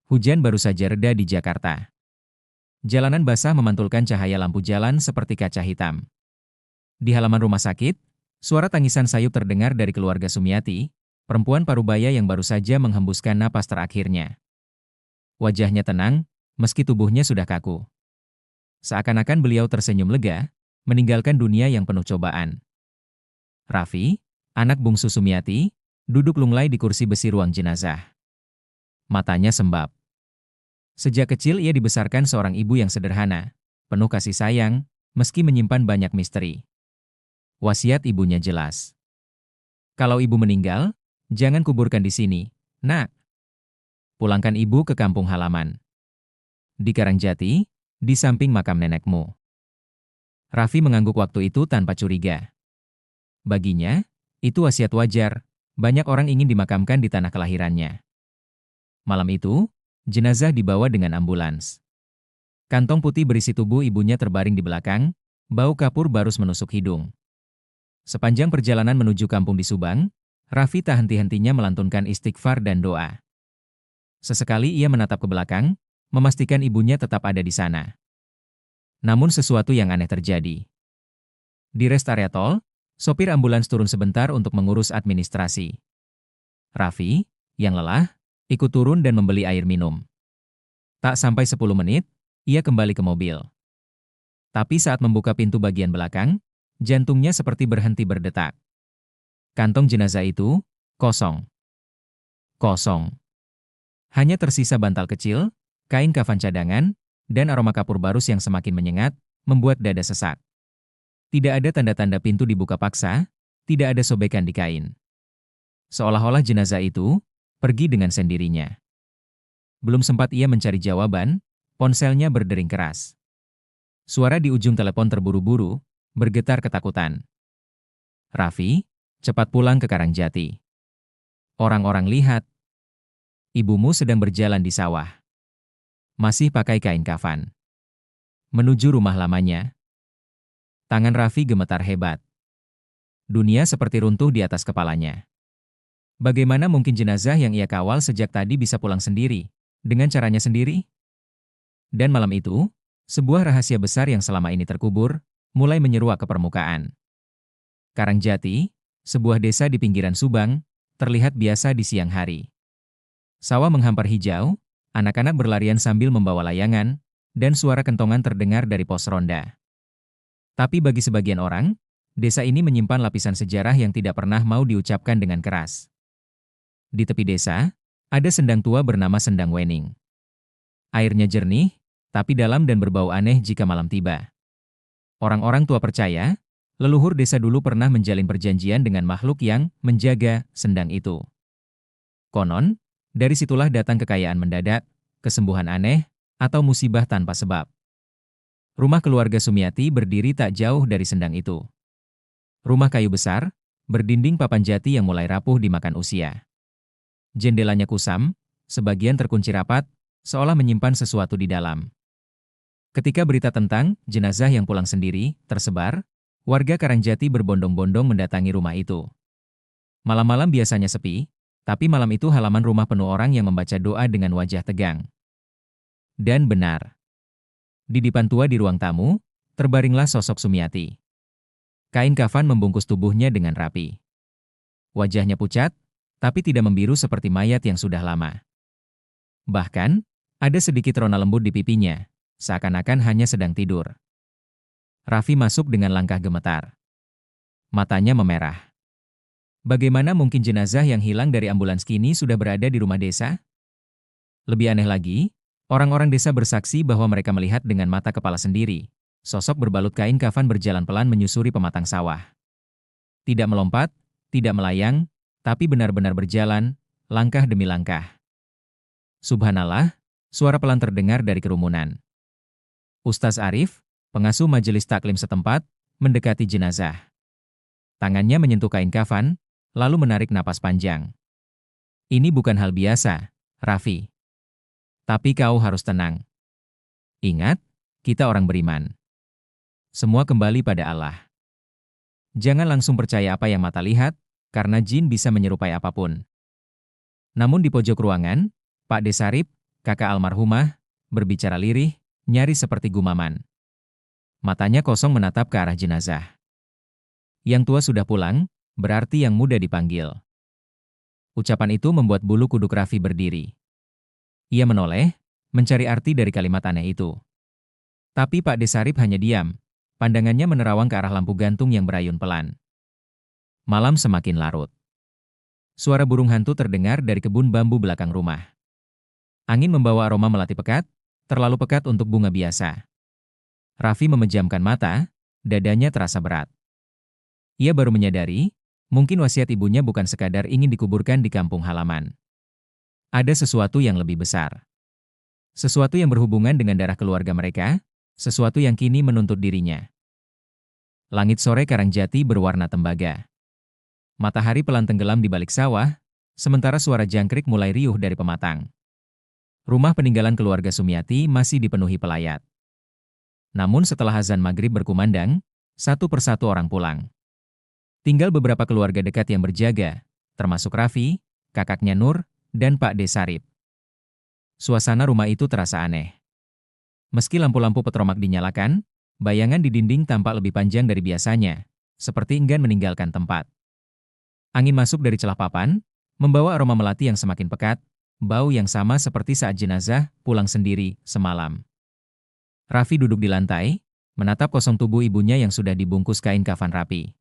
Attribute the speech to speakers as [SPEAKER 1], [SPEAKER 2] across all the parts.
[SPEAKER 1] Hujan baru saja reda di Jakarta. Jalanan basah memantulkan cahaya lampu jalan seperti kaca hitam. Di halaman rumah sakit, suara tangisan sayup terdengar dari keluarga Sumiati, perempuan parubaya yang baru saja menghembuskan napas terakhirnya. Wajahnya tenang, meski tubuhnya sudah kaku. Seakan-akan beliau tersenyum lega, meninggalkan dunia yang penuh cobaan. Raffi, anak bungsu Sumiati, duduk lunglai di kursi besi ruang jenazah. Matanya sembab. Sejak kecil ia dibesarkan seorang ibu yang sederhana, penuh kasih sayang, meski menyimpan banyak misteri. Wasiat ibunya jelas. Kalau ibu meninggal, jangan kuburkan di sini, nak. Pulangkan ibu ke kampung halaman. Di Karangjati, di samping makam nenekmu. Raffi mengangguk waktu itu tanpa curiga. Baginya, itu wasiat wajar, banyak orang ingin dimakamkan di tanah kelahirannya. Malam itu, jenazah dibawa dengan ambulans. Kantong putih berisi tubuh ibunya terbaring di belakang, bau kapur barus menusuk hidung. Sepanjang perjalanan menuju kampung di Subang, Raffi tak henti-hentinya melantunkan istighfar dan doa. Sesekali ia menatap ke belakang, memastikan ibunya tetap ada di sana. Namun sesuatu yang aneh terjadi. Di rest area tol, sopir ambulans turun sebentar untuk mengurus administrasi. Raffi, yang lelah, ikut turun dan membeli air minum. Tak sampai 10 menit, ia kembali ke mobil. Tapi saat membuka pintu bagian belakang, jantungnya seperti berhenti berdetak. Kantong jenazah itu, kosong. Kosong. Hanya tersisa bantal kecil, kain kafan cadangan, dan aroma kapur barus yang semakin menyengat, membuat dada sesak. Tidak ada tanda-tanda pintu dibuka paksa, tidak ada sobekan di kain. Seolah-olah jenazah itu pergi dengan sendirinya. Belum sempat ia mencari jawaban, ponselnya berdering keras. Suara di ujung telepon terburu-buru, bergetar ketakutan. Raffi, cepat pulang ke Karangjati. Orang-orang lihat. Ibumu sedang berjalan di sawah. Masih pakai kain kafan. Menuju rumah lamanya. Tangan Raffi gemetar hebat. Dunia seperti runtuh di atas kepalanya. Bagaimana mungkin jenazah yang ia kawal sejak tadi bisa pulang sendiri, dengan caranya sendiri? Dan malam itu, sebuah rahasia besar yang selama ini terkubur, mulai menyeruak ke permukaan. Karangjati, sebuah desa di pinggiran Subang, terlihat biasa di siang hari. Sawah menghampar hijau, anak-anak berlarian sambil membawa layangan, dan suara kentongan terdengar dari pos ronda. Tapi bagi sebagian orang, desa ini menyimpan lapisan sejarah yang tidak pernah mau diucapkan dengan keras. Di tepi desa, ada sendang tua bernama Sendang Wening. Airnya jernih, tapi dalam dan berbau aneh jika malam tiba. Orang-orang tua percaya, leluhur desa dulu pernah menjalin perjanjian dengan makhluk yang menjaga sendang itu. Konon, dari situlah datang kekayaan mendadak, kesembuhan aneh, atau musibah tanpa sebab. Rumah keluarga Sumiati berdiri tak jauh dari sendang itu. Rumah kayu besar, berdinding papan jati yang mulai rapuh dimakan usia. Jendelanya kusam, sebagian terkunci rapat, seolah menyimpan sesuatu di dalam. Ketika berita tentang jenazah yang pulang sendiri tersebar, warga Karangjati berbondong-bondong mendatangi rumah itu. Malam-malam biasanya sepi, tapi malam itu halaman rumah penuh orang yang membaca doa dengan wajah tegang. Dan benar. Di dipan tua di ruang tamu, terbaringlah sosok Sumiati. Kain kafan membungkus tubuhnya dengan rapi. Wajahnya pucat, tapi tidak membiru seperti mayat yang sudah lama. Bahkan, ada sedikit rona lembut di pipinya, seakan-akan hanya sedang tidur. Raffi masuk dengan langkah gemetar. Matanya memerah. Bagaimana mungkin jenazah yang hilang dari ambulans kini sudah berada di rumah desa? Lebih aneh lagi, orang-orang desa bersaksi bahwa mereka melihat dengan mata kepala sendiri, sosok berbalut kain kafan berjalan pelan menyusuri pematang sawah. Tidak melompat, tidak melayang, tapi benar-benar berjalan, langkah demi langkah. Subhanallah, suara pelan terdengar dari kerumunan. Ustaz Arif, pengasuh majelis taklim setempat, mendekati jenazah. Tangannya menyentuh kain kafan, lalu menarik napas panjang. Ini bukan hal biasa, Raffi. Tapi kau harus tenang. Ingat, kita orang beriman. Semua kembali pada Allah. Jangan langsung percaya apa yang mata lihat, karena jin bisa menyerupai apapun. Namun di pojok ruangan, Pak Desarip, kakak almarhumah, berbicara lirih, nyaris seperti gumaman. Matanya kosong menatap ke arah jenazah. Yang tua sudah pulang, berarti yang muda dipanggil. Ucapan itu membuat bulu kuduk Raffi berdiri. Ia menoleh, mencari arti dari kalimat aneh itu. Tapi Pak Desarip hanya diam, pandangannya menerawang ke arah lampu gantung yang berayun pelan. Malam semakin larut. Suara burung hantu terdengar dari kebun bambu belakang rumah. Angin membawa aroma melati pekat, terlalu pekat untuk bunga biasa. Raffi memejamkan mata, dadanya terasa berat. Ia baru menyadari, mungkin wasiat ibunya bukan sekadar ingin dikuburkan di kampung halaman. Ada sesuatu yang lebih besar. Sesuatu yang berhubungan dengan darah keluarga mereka, sesuatu yang kini menuntut dirinya. Langit sore Karangjati berwarna tembaga. Matahari pelan tenggelam di balik sawah, sementara suara jangkrik mulai riuh dari pematang. Rumah peninggalan keluarga Sumiati masih dipenuhi pelayat. Namun setelah azan maghrib berkumandang, satu persatu orang pulang. Tinggal beberapa keluarga dekat yang berjaga, termasuk Raffi, kakaknya Nur, dan Pak Desarip. Suasana rumah itu terasa aneh. Meski lampu-lampu petromak dinyalakan, bayangan di dinding tampak lebih panjang dari biasanya, seperti enggan meninggalkan tempat. Angin masuk dari celah papan, membawa aroma melati yang semakin pekat, bau yang sama seperti saat jenazah pulang sendiri semalam. Raffi duduk di lantai, menatap kosong tubuh ibunya yang sudah dibungkus kain kafan rapi.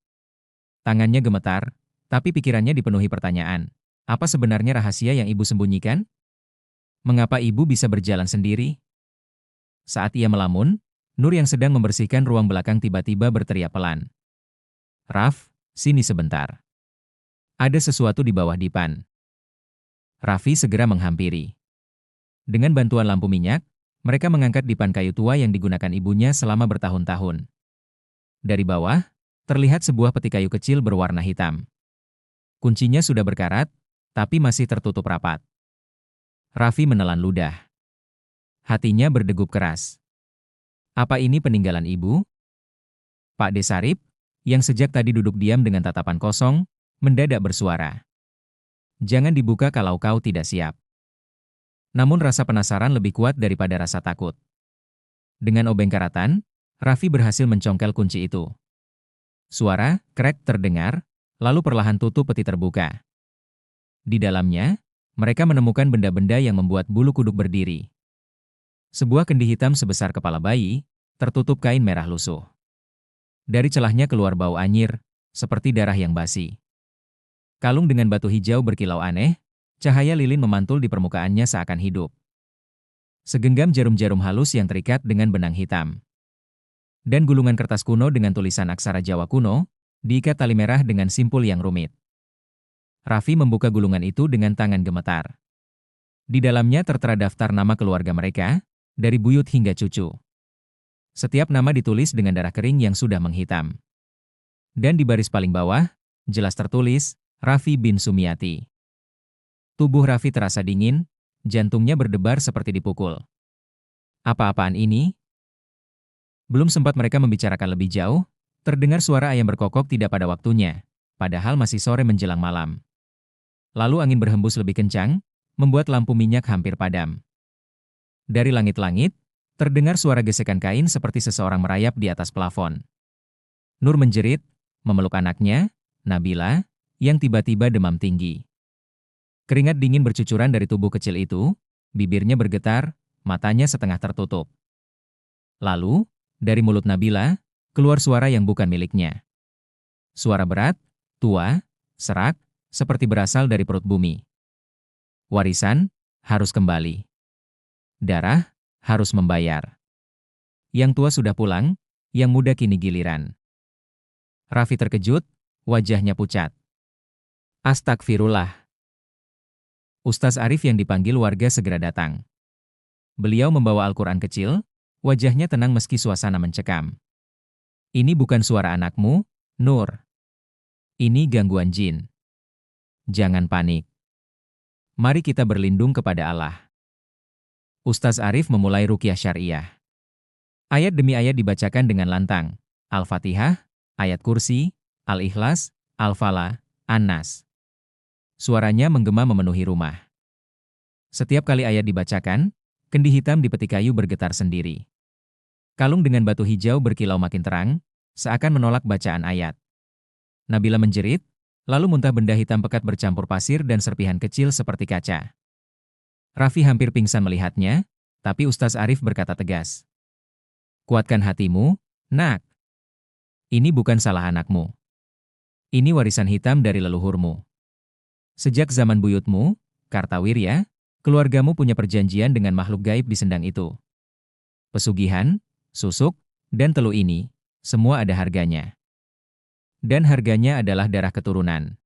[SPEAKER 1] Tangannya gemetar, tapi pikirannya dipenuhi pertanyaan. Apa sebenarnya rahasia yang ibu sembunyikan? Mengapa ibu bisa berjalan sendiri? Saat ia melamun, Nur yang sedang membersihkan ruang belakang tiba-tiba berteriak pelan. "Raf, sini sebentar. Ada sesuatu di bawah dipan." Raffi segera menghampiri. Dengan bantuan lampu minyak, mereka mengangkat dipan kayu tua yang digunakan ibunya selama bertahun-tahun. Dari bawah, terlihat sebuah peti kayu kecil berwarna hitam. Kuncinya sudah berkarat, tapi masih tertutup rapat. Raffi menelan ludah. Hatinya berdegup keras. Apa ini peninggalan ibu? Pak Desarip, yang sejak tadi duduk diam dengan tatapan kosong, mendadak bersuara. "Jangan dibuka kalau kau tidak siap." Namun rasa penasaran lebih kuat daripada rasa takut. Dengan obeng karatan, Raffi berhasil mencongkel kunci itu. Suara krek terdengar, lalu perlahan tutup peti terbuka. Di dalamnya, mereka menemukan benda-benda yang membuat bulu kuduk berdiri. Sebuah kendi hitam sebesar kepala bayi, tertutup kain merah lusuh. Dari celahnya keluar bau anyir, seperti darah yang basi. Kalung dengan batu hijau berkilau aneh, cahaya lilin memantul di permukaannya seakan hidup. Segenggam jarum-jarum halus yang terikat dengan benang hitam. Dan gulungan kertas kuno dengan tulisan aksara Jawa kuno, diikat tali merah dengan simpul yang rumit. Raffi membuka gulungan itu dengan tangan gemetar. Di dalamnya tertera daftar nama keluarga mereka, dari buyut hingga cucu. Setiap nama ditulis dengan darah kering yang sudah menghitam. Dan di baris paling bawah, jelas tertulis, Raffi bin Sumiati. Tubuh Raffi terasa dingin, jantungnya berdebar seperti dipukul. Apa-apaan ini? Belum sempat mereka membicarakan lebih jauh, terdengar suara ayam berkokok tidak pada waktunya, padahal masih sore menjelang malam. Lalu angin berhembus lebih kencang, membuat lampu minyak hampir padam. Dari langit-langit, terdengar suara gesekan kain seperti seseorang merayap di atas plafon. Nur menjerit, memeluk anaknya, Nabila, yang tiba-tiba demam tinggi. Keringat dingin bercucuran dari tubuh kecil itu, bibirnya bergetar, matanya setengah tertutup. Lalu, dari mulut Nabila, keluar suara yang bukan miliknya. Suara berat, tua, serak, seperti berasal dari perut bumi. Warisan harus kembali. Darah harus membayar. Yang tua sudah pulang, yang muda kini giliran. Raffi terkejut, wajahnya pucat. Astagfirullah. Ustaz Arif yang dipanggil warga segera datang. Beliau membawa Al-Quran kecil, wajahnya tenang meski suasana mencekam. "Ini bukan suara anakmu, Nur. Ini gangguan jin. Jangan panik. Mari kita berlindung kepada Allah." Ustaz Arif memulai ruqyah syariah. Ayat demi ayat dibacakan dengan lantang. Al-Fatihah, ayat kursi, Al-Ikhlas, Al-Falah, An-Nas. Suaranya menggema memenuhi rumah. Setiap kali ayat dibacakan, kendi hitam di peti kayu bergetar sendiri. Kalung dengan batu hijau berkilau makin terang, seakan menolak bacaan ayat. Nabila menjerit, lalu muntah benda hitam pekat bercampur pasir dan serpihan kecil seperti kaca. Raffi hampir pingsan melihatnya, tapi Ustaz Arif berkata tegas. Kuatkan hatimu, nak. Ini bukan salah anakmu. Ini warisan hitam dari leluhurmu. Sejak zaman buyutmu, Kartawirya, keluargamu punya perjanjian dengan makhluk gaib di sendang itu. Pesugihan, susuk, dan telu ini, semua ada harganya. Dan harganya adalah darah keturunan.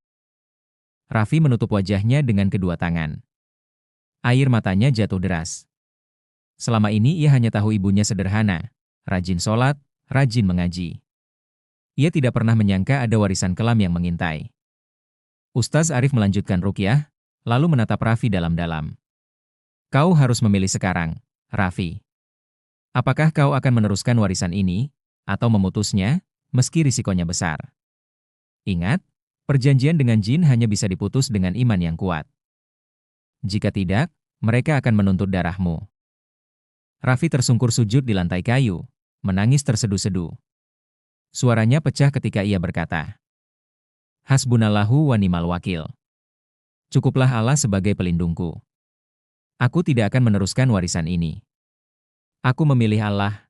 [SPEAKER 1] Raffi menutup wajahnya dengan kedua tangan. Air matanya jatuh deras. Selama ini ia hanya tahu ibunya sederhana, rajin sholat, rajin mengaji. Ia tidak pernah menyangka ada warisan kelam yang mengintai. Ustaz Arif melanjutkan ruqyah, lalu menatap Raffi dalam-dalam. Kau harus memilih sekarang, Raffi. Apakah kau akan meneruskan warisan ini, atau memutusnya, meski risikonya besar? Ingat, perjanjian dengan jin hanya bisa diputus dengan iman yang kuat. Jika tidak, mereka akan menuntut darahmu. Raffi tersungkur sujud di lantai kayu, menangis tersedu-sedu. Suaranya pecah ketika ia berkata, Hasbunallahu wa ni'mal wakil. Cukuplah Allah sebagai pelindungku. Aku tidak akan meneruskan warisan ini. Aku memilih Allah.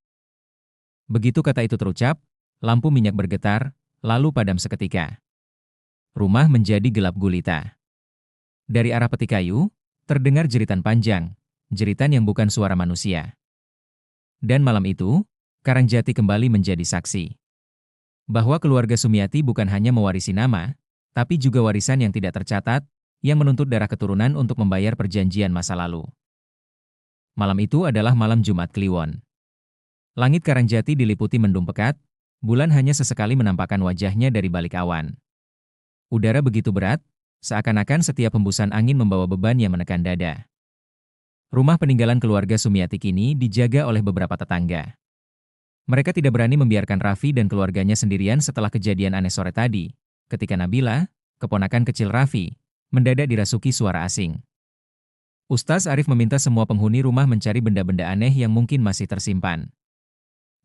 [SPEAKER 1] Begitu kata itu terucap, lampu minyak bergetar, lalu padam seketika. Rumah menjadi gelap gulita. Dari arah peti kayu, terdengar jeritan panjang, jeritan yang bukan suara manusia. Dan malam itu, Karangjati kembali menjadi saksi. Bahwa keluarga Sumiati bukan hanya mewarisi nama, tapi juga warisan yang tidak tercatat, yang menuntut darah keturunan untuk membayar perjanjian masa lalu. Malam itu adalah malam Jumat Kliwon. Langit Karangjati diliputi mendung pekat, bulan hanya sesekali menampakkan wajahnya dari balik awan. Udara begitu berat, seakan-akan setiap hembusan angin membawa beban yang menekan dada. Rumah peninggalan keluarga Sumiati kini dijaga oleh beberapa tetangga. Mereka tidak berani membiarkan Raffi dan keluarganya sendirian setelah kejadian aneh sore tadi, ketika Nabila, keponakan kecil Raffi, mendadak dirasuki suara asing. Ustaz Arif meminta semua penghuni rumah mencari benda-benda aneh yang mungkin masih tersimpan.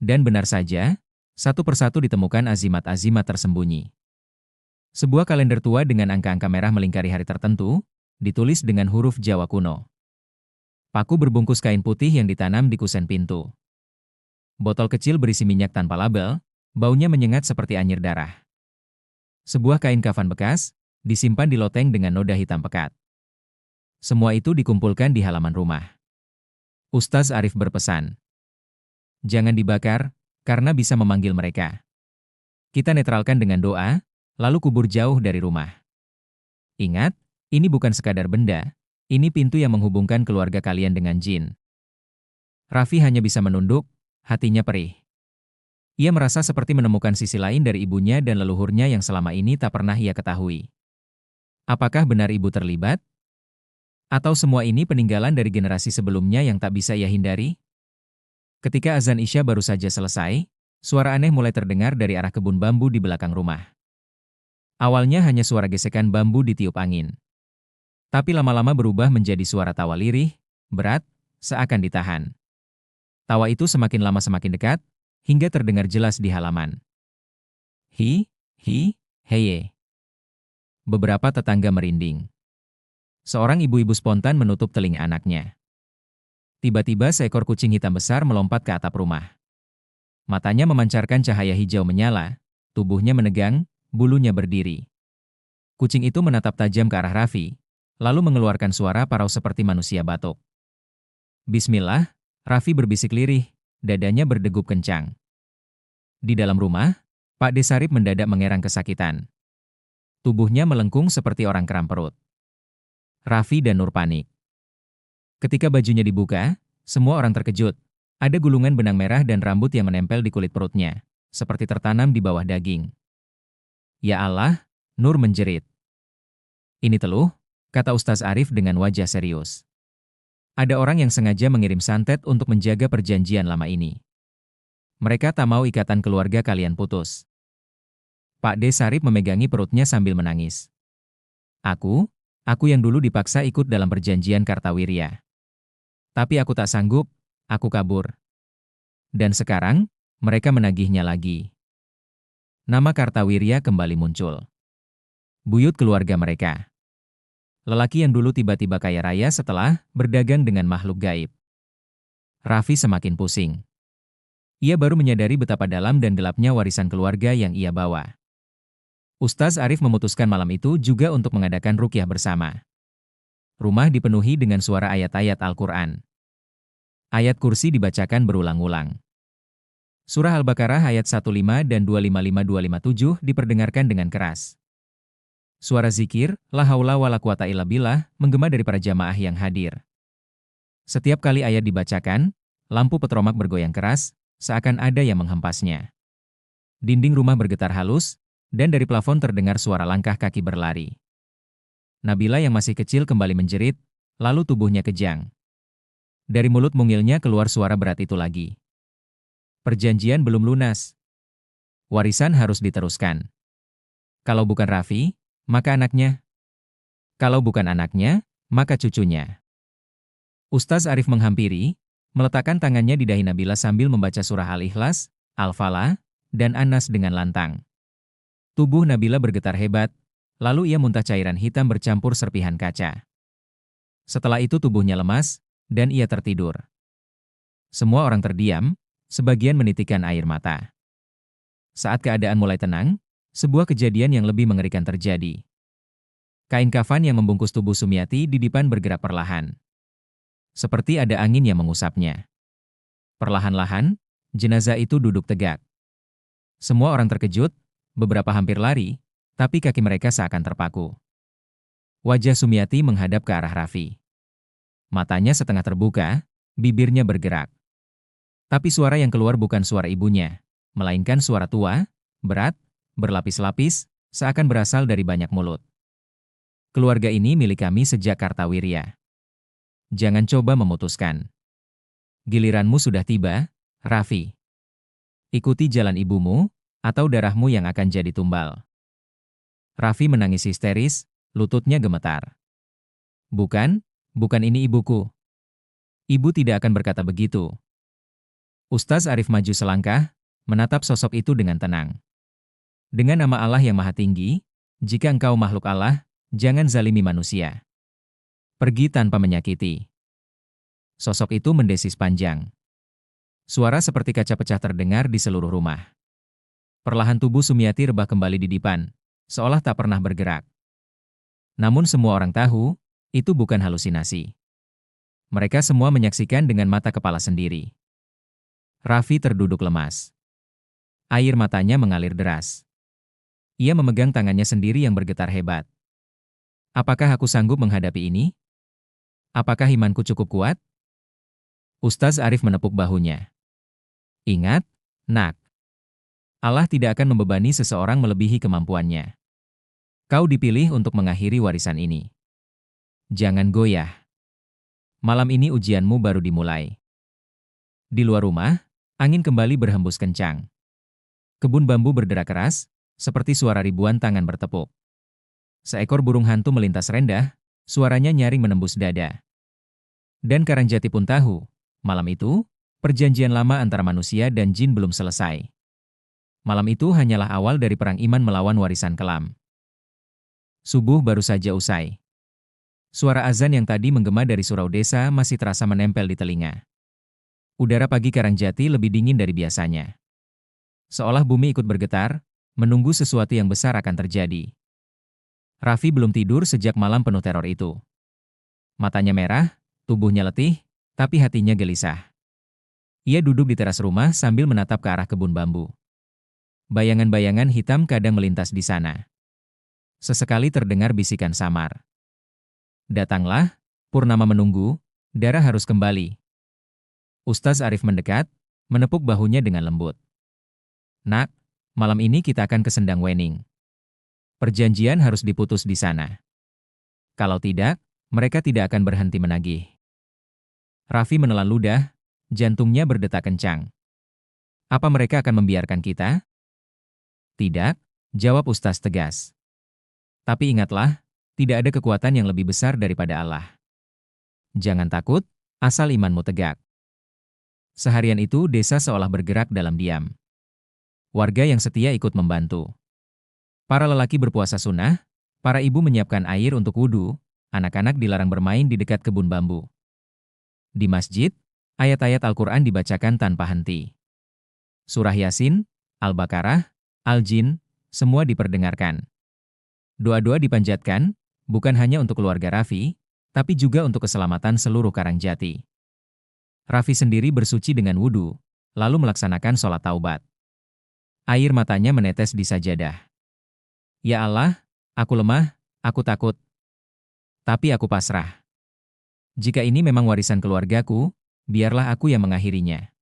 [SPEAKER 1] Dan benar saja, satu persatu ditemukan azimat-azimat tersembunyi. Sebuah kalender tua dengan angka-angka merah melingkari hari tertentu, ditulis dengan huruf Jawa kuno. Paku berbungkus kain putih yang ditanam di kusen pintu. Botol kecil berisi minyak tanpa label, baunya menyengat seperti anyir darah. Sebuah kain kafan bekas, disimpan di loteng dengan noda hitam pekat. Semua itu dikumpulkan di halaman rumah. Ustaz Arif berpesan, jangan dibakar, karena bisa memanggil mereka. Kita netralkan dengan doa, lalu kubur jauh dari rumah. Ingat, ini bukan sekadar benda, ini pintu yang menghubungkan keluarga kalian dengan jin. Raffi hanya bisa menunduk, hatinya perih. Ia merasa seperti menemukan sisi lain dari ibunya dan leluhurnya yang selama ini tak pernah ia ketahui. Apakah benar ibu terlibat? Atau semua ini peninggalan dari generasi sebelumnya yang tak bisa ia hindari? Ketika azan Isya baru saja selesai, suara aneh mulai terdengar dari arah kebun bambu di belakang rumah. Awalnya hanya suara gesekan bambu ditiup angin. Tapi lama-lama berubah menjadi suara tawa lirih, berat, seakan ditahan. Tawa itu semakin lama semakin dekat, hingga terdengar jelas di halaman. Heye. Beberapa tetangga merinding. Seorang ibu-ibu spontan menutup telinga anaknya. Tiba-tiba seekor kucing hitam besar melompat ke atap rumah. Matanya memancarkan cahaya hijau menyala, tubuhnya menegang, bulunya berdiri. Kucing itu menatap tajam ke arah Raffi, lalu mengeluarkan suara parau seperti manusia batuk. Bismillah, Raffi berbisik lirih, dadanya berdegup kencang. Di dalam rumah, Pak Desarip mendadak mengerang kesakitan. Tubuhnya melengkung seperti orang kram perut. Raffi dan Nur panik. Ketika bajunya dibuka, semua orang terkejut. Ada gulungan benang merah dan rambut yang menempel di kulit perutnya, seperti tertanam di bawah daging. Ya Allah, Nur menjerit. Ini teluh, kata Ustaz Arif dengan wajah serius. Ada orang yang sengaja mengirim santet untuk menjaga perjanjian lama ini. Mereka tak mau ikatan keluarga kalian putus. Pak D. Sarip memegangi perutnya sambil menangis. Aku yang dulu dipaksa ikut dalam perjanjian Kartawirya. Tapi aku tak sanggup, aku kabur. Dan sekarang, mereka menagihnya lagi. Nama Kartawirya kembali muncul. Buyut keluarga mereka. Lelaki yang dulu tiba-tiba kaya raya setelah berdagang dengan makhluk gaib. Raffi semakin pusing. Ia baru menyadari betapa dalam dan gelapnya warisan keluarga yang ia bawa. Ustaz Arif memutuskan malam itu juga untuk mengadakan ruqyah bersama. Rumah dipenuhi dengan suara ayat-ayat Al-Quran. Ayat kursi dibacakan berulang-ulang. Surah Al-Baqarah ayat 15 dan 255257 diperdengarkan dengan keras. Suara zikir, la haula wala quwata illa billah, menggema dari para jamaah yang hadir. Setiap kali ayat dibacakan, lampu petromak bergoyang keras, seakan ada yang menghempasnya. Dinding rumah bergetar halus, dan dari plafon terdengar suara langkah kaki berlari. Nabila yang masih kecil kembali menjerit, lalu tubuhnya kejang. Dari mulut mungilnya keluar suara berat itu lagi. Perjanjian belum lunas. Warisan harus diteruskan. Kalau bukan Raffi, maka anaknya. Kalau bukan anaknya, maka cucunya. Ustaz Arif menghampiri, meletakkan tangannya di dahi Nabila sambil membaca surah Al-Ikhlas, Al-Falah, dan An-Nas dengan lantang. Tubuh Nabila bergetar hebat, lalu ia muntah cairan hitam bercampur serpihan kaca. Setelah itu tubuhnya lemas, dan ia tertidur. Semua orang terdiam, sebagian menitikkan air mata. Saat keadaan mulai tenang, sebuah kejadian yang lebih mengerikan terjadi. Kain kafan yang membungkus tubuh Sumiati di depan bergerak perlahan. Seperti ada angin yang mengusapnya. Perlahan-lahan, jenazah itu duduk tegak. Semua orang terkejut, beberapa hampir lari, tapi kaki mereka seakan terpaku. Wajah Sumiati menghadap ke arah Raffi. Matanya setengah terbuka, bibirnya bergerak. Tapi suara yang keluar bukan suara ibunya, melainkan suara tua, berat, berlapis-lapis, seakan berasal dari banyak mulut. Keluarga ini milik kami sejak Kartawirya. Jangan coba memutuskan. Giliranmu sudah tiba, Raffi. Ikuti jalan ibumu, atau darahmu yang akan jadi tumbal. Raffi menangis histeris, lututnya gemetar. Bukan, bukan ini ibuku. Ibu tidak akan berkata begitu. Ustaz Arif maju selangkah, menatap sosok itu dengan tenang. Dengan nama Allah yang Maha Tinggi, jika engkau makhluk Allah, jangan zalimi manusia. Pergi tanpa menyakiti. Sosok itu mendesis panjang. Suara seperti kaca pecah terdengar di seluruh rumah. Perlahan tubuh Sumiati rebah kembali di dipan, seolah tak pernah bergerak. Namun semua orang tahu, itu bukan halusinasi. Mereka semua menyaksikan dengan mata kepala sendiri. Raffi terduduk lemas. Air matanya mengalir deras. Ia memegang tangannya sendiri yang bergetar hebat. Apakah aku sanggup menghadapi ini? Apakah imanku cukup kuat? Ustaz Arif menepuk bahunya. Ingat, nak. Allah tidak akan membebani seseorang melebihi kemampuannya. Kau dipilih untuk mengakhiri warisan ini. Jangan goyah. Malam ini ujianmu baru dimulai. Di luar rumah, angin kembali berhembus kencang. Kebun bambu berderak keras, seperti suara ribuan tangan bertepuk. Seekor burung hantu melintas rendah, suaranya nyaring menembus dada. Dan Karangjati pun tahu, malam itu, perjanjian lama antara manusia dan jin belum selesai. Malam itu hanyalah awal dari perang iman melawan warisan kelam. Subuh baru saja usai. Suara azan yang tadi menggema dari surau desa masih terasa menempel di telinga. Udara pagi Karangjati lebih dingin dari biasanya. Seolah bumi ikut bergetar, menunggu sesuatu yang besar akan terjadi. Raffi belum tidur sejak malam penuh teror itu. Matanya merah, tubuhnya letih, tapi hatinya gelisah. Ia duduk di teras rumah sambil menatap ke arah kebun bambu. Bayangan-bayangan hitam kadang melintas di sana. Sesekali terdengar bisikan samar. Datanglah, purnama menunggu, darah harus kembali. Ustaz Arif mendekat, menepuk bahunya dengan lembut. Nak, malam ini kita akan ke Sendang Wening. Perjanjian harus diputus di sana. Kalau tidak, mereka tidak akan berhenti menagih. Raffi menelan ludah, jantungnya berdetak kencang. Apa mereka akan membiarkan kita? Tidak, jawab Ustaz tegas. Tapi ingatlah, Tidak ada kekuatan yang lebih besar daripada Allah. Jangan takut, asal imanmu tegak. Seharian itu desa seolah bergerak dalam diam. Warga yang setia ikut membantu. Para lelaki berpuasa sunnah, para ibu menyiapkan air untuk wudhu, anak-anak dilarang bermain di dekat kebun bambu. Di masjid, ayat-ayat Al-Quran dibacakan tanpa henti. Surah Yasin, Al-Baqarah, Al-Jin, semua diperdengarkan. Doa-doa dipanjatkan, bukan hanya untuk keluarga Raffi, tapi juga untuk keselamatan seluruh Karangjati. Raffi sendiri bersuci dengan wudhu, lalu melaksanakan sholat taubat. Air matanya menetes di sajadah. Ya Allah, aku lemah, aku takut. Tapi aku pasrah. Jika ini memang warisan keluargaku, biarlah aku yang mengakhirinya.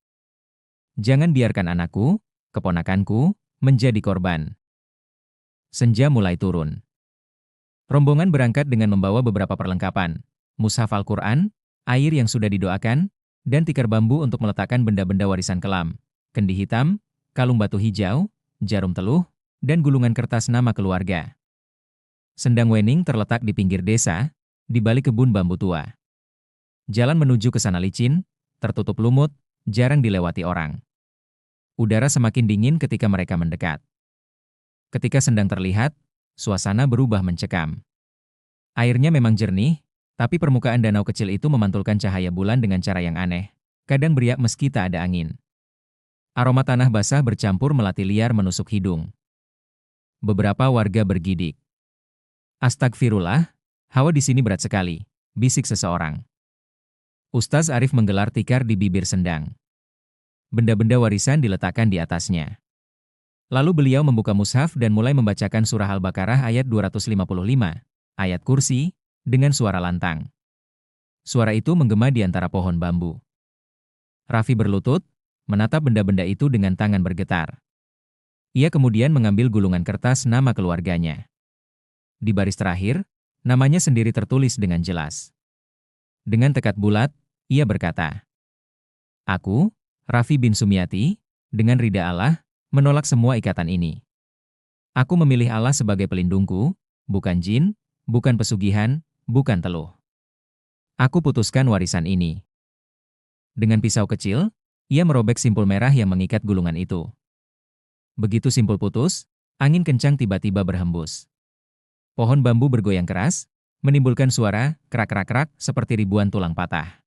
[SPEAKER 1] Jangan biarkan anakku, keponakanku, menjadi korban. Senja mulai turun. Rombongan berangkat dengan membawa beberapa perlengkapan, mushaf Al-Quran, air yang sudah didoakan, dan tikar bambu untuk meletakkan benda-benda warisan kelam, kendi hitam, kalung batu hijau, jarum teluh, dan gulungan kertas nama keluarga. Sendang Wening terletak di pinggir desa, di balik kebun bambu tua. Jalan menuju ke sana licin, tertutup lumut, jarang dilewati orang. Udara semakin dingin ketika mereka mendekat. Ketika sendang terlihat, suasana berubah mencekam. Airnya memang jernih, tapi permukaan danau kecil itu memantulkan cahaya bulan dengan cara yang aneh, kadang beriak meski tak ada angin. Aroma tanah basah bercampur melati liar menusuk hidung. Beberapa warga bergidik. Astagfirullah, hawa di sini berat sekali, bisik seseorang. Ustaz Arif menggelar tikar di bibir sendang. Benda-benda warisan diletakkan di atasnya. Lalu beliau membuka mushaf dan mulai membacakan surah Al-Baqarah ayat 255, ayat kursi, dengan suara lantang. Suara itu menggema di antara pohon bambu. Raffi berlutut, menatap benda-benda itu dengan tangan bergetar. Ia kemudian mengambil gulungan kertas nama keluarganya. Di baris terakhir, namanya sendiri tertulis dengan jelas. Dengan tekad bulat, ia berkata, "Aku, Raffi bin Sumiati, dengan ridha Allah, menolak semua ikatan ini. Aku memilih Allah sebagai pelindungku, bukan jin, bukan pesugihan, bukan teluh. Aku putuskan warisan ini." Dengan pisau kecil, ia merobek simpul merah yang mengikat gulungan itu. Begitu simpul putus, angin kencang tiba-tiba berhembus. Pohon bambu bergoyang keras, menimbulkan suara krak-krak-krak seperti ribuan tulang patah.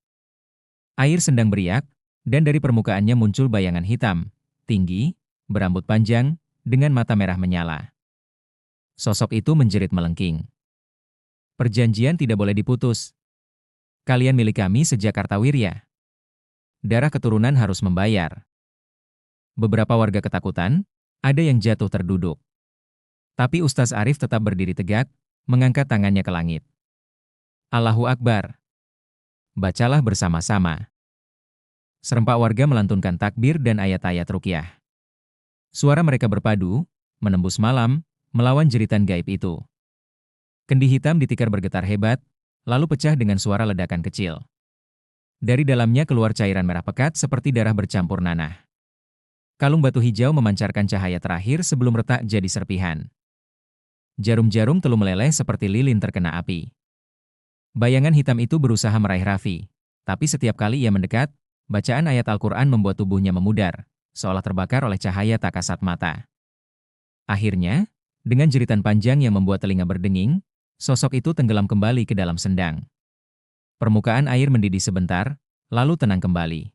[SPEAKER 1] Air sendang beriak, dan dari permukaannya muncul bayangan hitam, tinggi, berambut panjang, dengan mata merah menyala. Sosok itu menjerit melengking. "Perjanjian tidak boleh diputus. Kalian milik kami sejak Kartawirya. Darah keturunan harus membayar." Beberapa warga ketakutan, ada yang jatuh terduduk. Tapi Ustaz Arif tetap berdiri tegak, mengangkat tangannya ke langit. "Allahu Akbar." Bacalah bersama-sama. Serempak warga melantunkan takbir dan ayat-ayat ruqyah. Suara mereka berpadu, menembus malam, melawan jeritan gaib itu. Kendi hitam ditikar bergetar hebat, lalu pecah dengan suara ledakan kecil. Dari dalamnya keluar cairan merah pekat seperti darah bercampur nanah. Kalung batu hijau memancarkan cahaya terakhir sebelum retak jadi serpihan. Jarum-jarum teluh meleleh seperti lilin terkena api. Bayangan hitam itu berusaha meraih Raffi, tapi setiap kali ia mendekat, bacaan ayat Al-Quran membuat tubuhnya memudar, seolah terbakar oleh cahaya tak kasat mata. Akhirnya, dengan jeritan panjang yang membuat telinga berdenging, sosok itu tenggelam kembali ke dalam sendang. Permukaan air mendidih sebentar, lalu tenang kembali.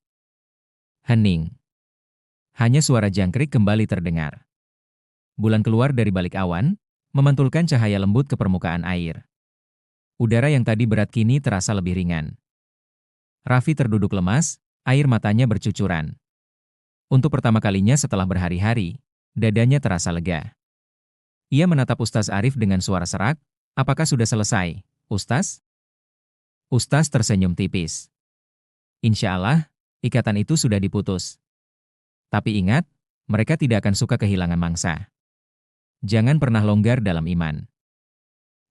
[SPEAKER 1] Hening. Hanya suara jangkrik kembali terdengar. Bulan keluar dari balik awan, memantulkan cahaya lembut ke permukaan air. Udara yang tadi berat kini terasa lebih ringan. Raffi terduduk lemas, air matanya bercucuran. Untuk pertama kalinya setelah berhari-hari, dadanya terasa lega. Ia menatap Ustaz Arif dengan suara serak, "Apakah sudah selesai, Ustaz?" Ustaz tersenyum tipis. "Insya Allah, ikatan itu sudah diputus. Tapi ingat, mereka tidak akan suka kehilangan mangsa. Jangan pernah longgar dalam iman.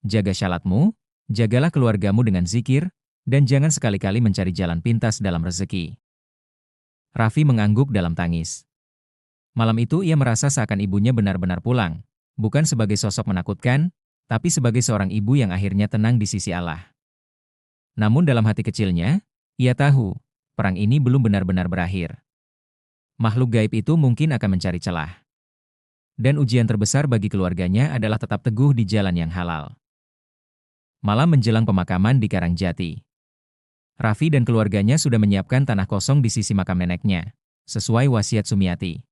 [SPEAKER 1] Jaga syalatmu, jagalah keluargamu dengan zikir, dan jangan sekali-kali mencari jalan pintas dalam rezeki." Raffi mengangguk dalam tangis. Malam itu ia merasa seakan ibunya benar-benar pulang, bukan sebagai sosok menakutkan, tapi sebagai seorang ibu yang akhirnya tenang di sisi Allah. Namun dalam hati kecilnya, ia tahu, perang ini belum benar-benar berakhir. Makhluk gaib itu mungkin akan mencari celah. Dan ujian terbesar bagi keluarganya adalah tetap teguh di jalan yang halal. Malam menjelang pemakaman di Karangjati, Raffi dan keluarganya sudah menyiapkan tanah kosong di sisi makam neneknya, sesuai wasiat Sumiati.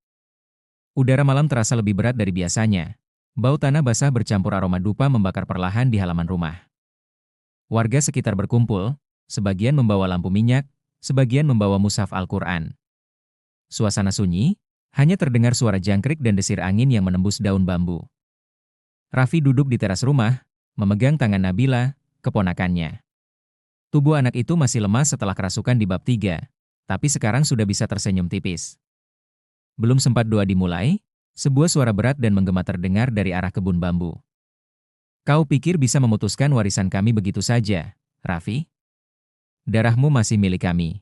[SPEAKER 1] Udara malam terasa lebih berat dari biasanya. Bau tanah basah bercampur aroma dupa membakar perlahan di halaman rumah. Warga sekitar berkumpul, sebagian membawa lampu minyak, sebagian membawa mushaf Al-Quran. Suasana sunyi, hanya terdengar suara jangkrik dan desir angin yang menembus daun bambu. Raffi duduk di teras rumah, memegang tangan Nabila, keponakannya. Tubuh anak itu masih lemas setelah kerasukan di bab 3, tapi sekarang sudah bisa tersenyum tipis. Belum sempat doa dimulai, sebuah suara berat dan menggema terdengar dari arah kebun bambu. Kau pikir bisa memutuskan warisan kami begitu saja, Raffi? Darahmu masih milik kami.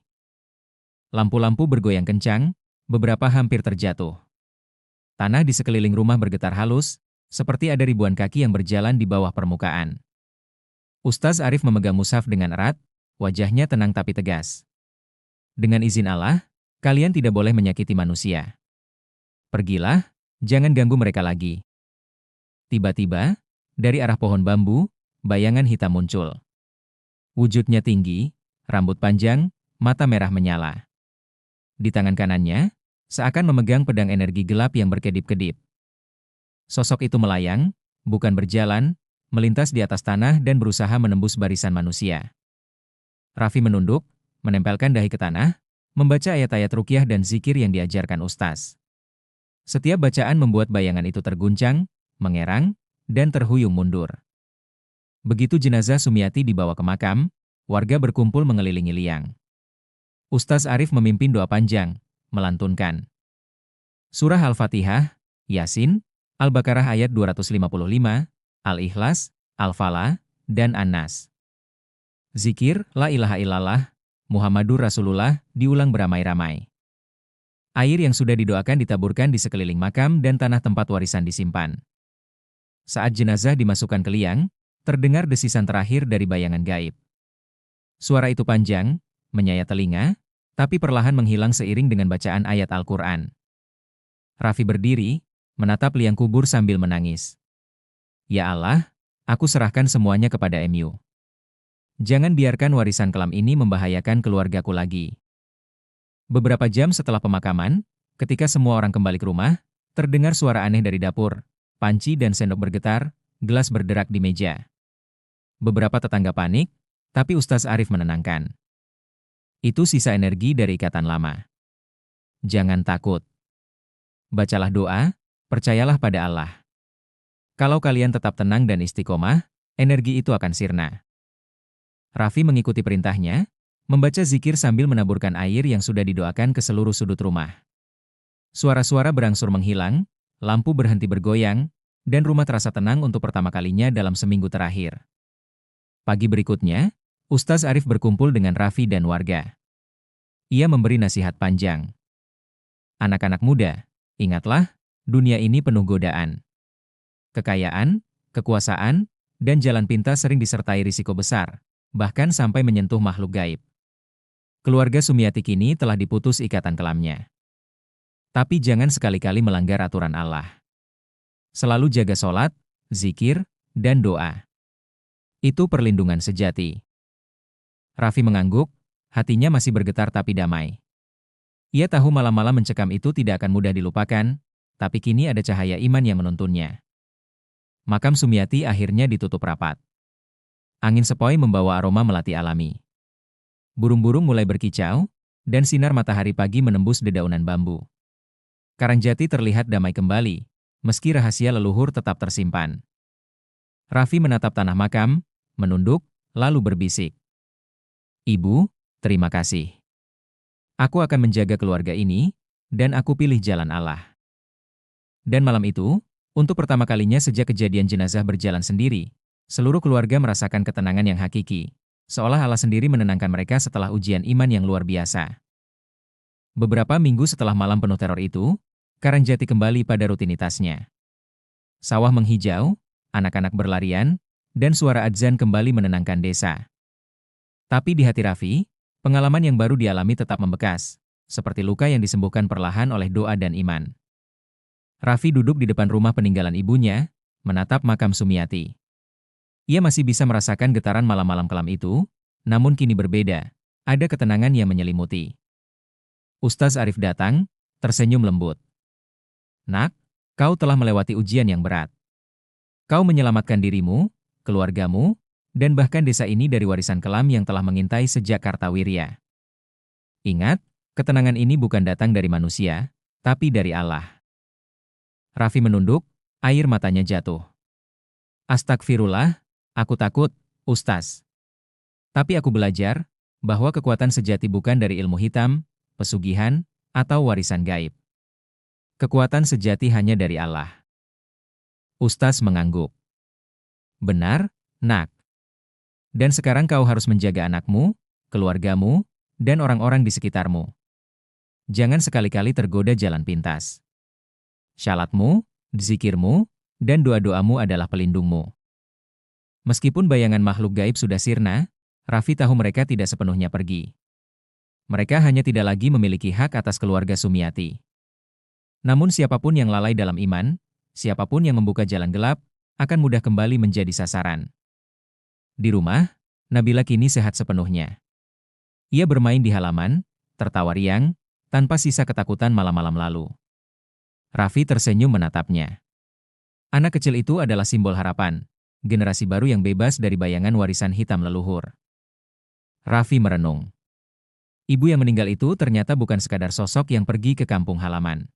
[SPEAKER 1] Lampu-lampu bergoyang kencang, beberapa hampir terjatuh. Tanah di sekeliling rumah bergetar halus, seperti ada ribuan kaki yang berjalan di bawah permukaan. Ustaz Arif memegang mushaf dengan erat, wajahnya tenang tapi tegas. Dengan izin Allah, kalian tidak boleh menyakiti manusia. Pergilah, jangan ganggu mereka lagi. Tiba-tiba, dari arah pohon bambu, bayangan hitam muncul. Wujudnya tinggi, rambut panjang, mata merah menyala. Di tangan kanannya, seakan memegang pedang energi gelap yang berkedip-kedip. Sosok itu melayang, bukan berjalan, melintas di atas tanah dan berusaha menembus barisan manusia. Raffi menunduk, menempelkan dahi ke tanah, membaca ayat-ayat ruqyah dan zikir yang diajarkan Ustaz. Setiap bacaan membuat bayangan itu terguncang, mengerang, dan terhuyung mundur. Begitu jenazah Sumiati dibawa ke makam, warga berkumpul mengelilingi liang. Ustaz Arif memimpin doa panjang, melantunkan Surah Al-Fatihah, Yasin, Al-Baqarah ayat 255, Al-Ikhlas, Al-Falah, dan An-Nas. Zikir, La ilaha illallah, Muhammadur Rasulullah, diulang beramai-ramai. Air yang sudah didoakan ditaburkan di sekeliling makam dan tanah tempat warisan disimpan. Saat jenazah dimasukkan ke liang, terdengar desisan terakhir dari bayangan gaib. Suara itu panjang, menyayat telinga, tapi perlahan menghilang seiring dengan bacaan ayat Al-Quran. Raffi berdiri, menatap liang kubur sambil menangis. Ya Allah, aku serahkan semuanya kepada MU. Jangan biarkan warisan kelam ini membahayakan keluargaku lagi. Beberapa jam setelah pemakaman, ketika semua orang kembali ke rumah, terdengar suara aneh dari dapur, panci dan sendok bergetar, gelas berderak di meja. Beberapa tetangga panik, tapi Ustaz Arif menenangkan. Itu sisa energi dari ikatan lama. Jangan takut. Bacalah doa, percayalah pada Allah. Kalau kalian tetap tenang dan istiqomah, energi itu akan sirna. Raffi mengikuti perintahnya, membaca zikir sambil menaburkan air yang sudah didoakan ke seluruh sudut rumah. Suara-suara berangsur menghilang, lampu berhenti bergoyang, dan rumah terasa tenang untuk pertama kalinya dalam seminggu terakhir. Pagi berikutnya, Ustaz Arif berkumpul dengan Raffi dan warga. Ia memberi nasihat panjang. Anak-anak muda, ingatlah, dunia ini penuh godaan. Kekayaan, kekuasaan, dan jalan pintas sering disertai risiko besar, bahkan sampai menyentuh makhluk gaib. Keluarga Sumiati kini telah diputus ikatan kelamnya. Tapi jangan sekali-kali melanggar aturan Allah. Selalu jaga sholat, zikir, dan doa. Itu perlindungan sejati. Raffi mengangguk, hatinya masih bergetar tapi damai. Ia tahu malam-malam mencekam itu tidak akan mudah dilupakan, tapi kini ada cahaya iman yang menuntunnya. Makam Sumiati akhirnya ditutup rapat. Angin sepoi membawa aroma melati alami. Burung-burung mulai berkicau, dan sinar matahari pagi menembus dedaunan bambu. Karangjati terlihat damai kembali, meski rahasia leluhur tetap tersimpan. Raffi menatap tanah makam, menunduk, lalu berbisik. Ibu, terima kasih. Aku akan menjaga keluarga ini, dan aku pilih jalan Allah. Dan malam itu, untuk pertama kalinya sejak kejadian jenazah berjalan sendiri, seluruh keluarga merasakan ketenangan yang hakiki, seolah Allah sendiri menenangkan mereka setelah ujian iman yang luar biasa. Beberapa minggu setelah malam penuh teror itu, Karangjati kembali pada rutinitasnya. Sawah menghijau, anak-anak berlarian, dan suara adzan kembali menenangkan desa. Tapi di hati Raffi, pengalaman yang baru dialami tetap membekas, seperti luka yang disembuhkan perlahan oleh doa dan iman. Raffi duduk di depan rumah peninggalan ibunya, menatap makam Sumiati. Ia masih bisa merasakan getaran malam-malam kelam itu, namun kini berbeda, ada ketenangan yang menyelimuti. Ustaz Arif datang, tersenyum lembut. "Nak, kau telah melewati ujian yang berat. Kau menyelamatkan dirimu, keluargamu, dan bahkan desa ini dari warisan kelam yang telah mengintai sejak Kartawirya. Ingat, ketenangan ini bukan datang dari manusia, tapi dari Allah." Raffi menunduk, air matanya jatuh. "Astagfirullah, aku takut, Ustaz. Tapi aku belajar bahwa kekuatan sejati bukan dari ilmu hitam, pesugihan, atau warisan gaib. Kekuatan sejati hanya dari Allah." Ustaz mengangguk. "Benar, Nak. Dan sekarang kau harus menjaga anakmu, keluargamu, dan orang-orang di sekitarmu. Jangan sekali-kali tergoda jalan pintas. Syalatmu, zikirmu, dan doa-doamu adalah pelindungmu." Meskipun bayangan makhluk gaib sudah sirna, Raffi tahu mereka tidak sepenuhnya pergi. Mereka hanya tidak lagi memiliki hak atas keluarga Sumiati. Namun siapapun yang lalai dalam iman, siapapun yang membuka jalan gelap, akan mudah kembali menjadi sasaran. Di rumah, Nabila kini sehat sepenuhnya. Ia bermain di halaman, tertawa riang, tanpa sisa ketakutan malam-malam lalu. Raffi tersenyum menatapnya. Anak kecil itu adalah simbol harapan, generasi baru yang bebas dari bayangan warisan hitam leluhur. Raffi merenung. Ibu yang meninggal itu ternyata bukan sekadar sosok yang pergi ke kampung halaman.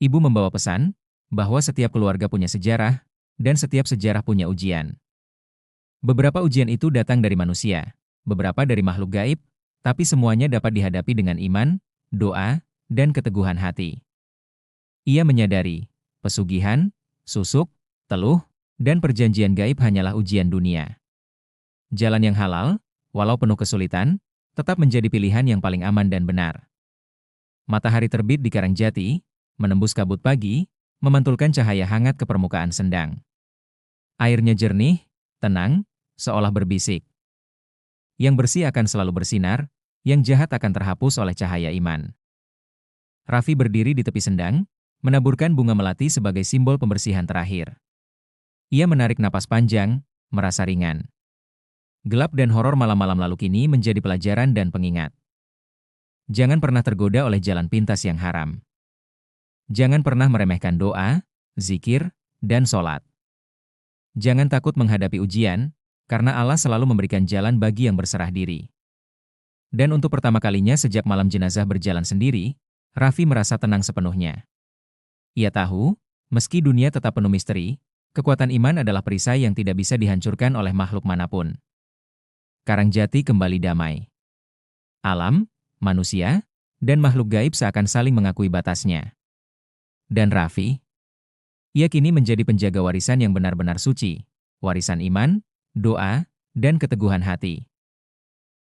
[SPEAKER 1] Ibu membawa pesan bahwa setiap keluarga punya sejarah, dan setiap sejarah punya ujian. Beberapa ujian itu datang dari manusia, beberapa dari makhluk gaib, tapi semuanya dapat dihadapi dengan iman, doa, dan keteguhan hati. Ia menyadari, pesugihan, susuk, teluh, dan perjanjian gaib hanyalah ujian dunia. Jalan yang halal, walau penuh kesulitan, tetap menjadi pilihan yang paling aman dan benar. Matahari terbit di Karangjati, menembus kabut pagi, memantulkan cahaya hangat ke permukaan Sendang. Airnya jernih, tenang, seolah berbisik. Yang bersih akan selalu bersinar, yang jahat akan terhapus oleh cahaya iman. Raffi berdiri di tepi Sendang, menaburkan bunga melati sebagai simbol pembersihan terakhir. Ia menarik napas panjang, merasa ringan. Gelap dan horor malam-malam lalu kini menjadi pelajaran dan pengingat. Jangan pernah tergoda oleh jalan pintas yang haram. Jangan pernah meremehkan doa, zikir, dan sholat. Jangan takut menghadapi ujian, karena Allah selalu memberikan jalan bagi yang berserah diri. Dan untuk pertama kalinya sejak malam jenazah berjalan sendiri, Raffi merasa tenang sepenuhnya. Ia tahu, meski dunia tetap penuh misteri, kekuatan iman adalah perisai yang tidak bisa dihancurkan oleh makhluk manapun. Karangjati kembali damai. Alam, manusia, dan makhluk gaib seakan saling mengakui batasnya. Dan Raffi, ia kini menjadi penjaga warisan yang benar-benar suci, warisan iman, doa, dan keteguhan hati.